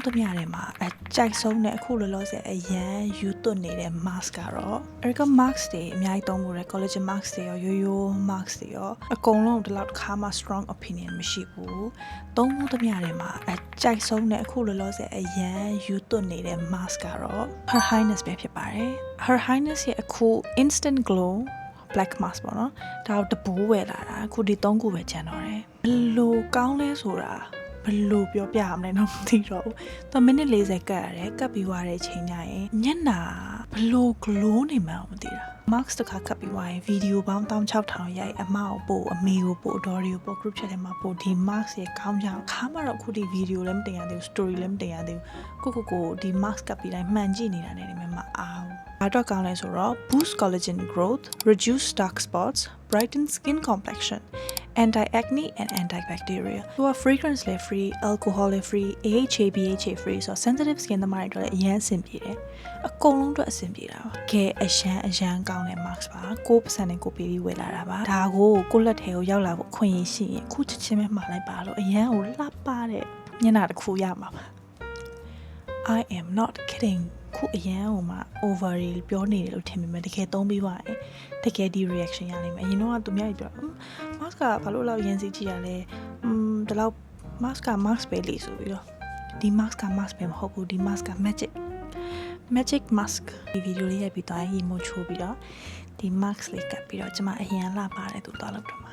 သမျှထဲမှာအကြိုက်ဆုံးတဲ့အခုလောလောဆယ်အရန်ယူသွတ်နေတဲ့ mask ကတော့ Erica mask တွေအများကြီးသုံးဖို့ရ collagen mask တွေရောရိုးရိုး mask တွေရောအကုန်လုံးဒီလောက်တစ်ခါမှ strong opinion မရှိဘူးသုံးဖို့သမျှထဲမှာအကြိုက်ဆုံးတဲ့အခုလောလောဆယ်အရန်ယူသွတ်နေတဲ့ mask ကတော့ Her Highness ပဲဖြစ်ပါတယ် Her Highness ရဲ့အခု instant glow black mask ပေါ့နော်ဒါတော့တပူးဝယ်လာတာအခုဒီ3ခုပဲကျန်တော့တယ်ဘလို့ကောင်းလဲဆိုတာဘလို့ပြောပြရမလဲတော့မသိတော့ဘူးသူမိနစ်40ကတ်ရတယ်ကတ်ပြီးသွားတဲ့အချိန်ညရင်ညနာဘလို့ glow နေမှန်းမသိတာ mask တစ်ခါကတ်ပြီးသွားရင်ဗီဒီယိုပေါင်း16000ရိုက်အမကိုပို့အမေကိုပို့ဒေါ်ရီကိုပို့ group chat ထဲမှာပို့ဒီ mask ရဲ့ခေါင်းကြောင်ခါမှတော့အခုဒီဗီဒီယိုလည်းမတင်ရသေးဘူး story လည်းမတင်ရသေးဘူးကိုဒီ mask ကတ်ပြီးတိုင်းမှန်ကြည့်နေတာနဲ့မအားဘူးဘာတော့ကောင်းလဲဆိုတော့ boost collagen growth reduce dark spots brighten skin complexion anti-acne and antibacterial သူက fragrance လည်း free alcohol လည်း free AHA BHA free ဆိုတော့ sensitive skin သမားတွေအတွက်လည်းအရင်အဆင်ပြေတယ်အကုန်လုံးအတွက်အဆင်ပြေတာပါကဲအရန်ကောင်းတဲ့ mask ပါ9%နဲ့ကိုပေးပြီးဝယ်လာတာပါဒါကိုလက်ထဲကိုရောက်လာဖို့အခွင့်အရေးရှိရင်ခုချက်ချင်းပဲမှာလိုက်ပါလို့အရန်ကိုလှပတဲ့မျက်နှာတစ်ခုရမှာပါ I am not kidding ခုအရန်ဟိုမှာ over ပြောနေတယ်လို့ထင်မိမယ်တကယ်သုံးပြီးသွားရင်တကယ်ဒီ reaction ရနိုင်မယ်အရင်တော့သူများကြီးပြော mask ကဘာလို့လောက်ရင်းစီကြည့်ရလဲဒီလောက် mask က mask ပဲလေဆိုပြီးတော့ဒီ mask က mask ပဲမဟုတ်ဘူးဒီ mask က magic mask ဒီ video လေးရိုက်ပြီးသွားရင် emoji ချိုးပြီးတော့ဒီ mask လေးကပ်ပြီးတော့ကျွန်မအရင်လှပါတယ်သူသွားလို့တော့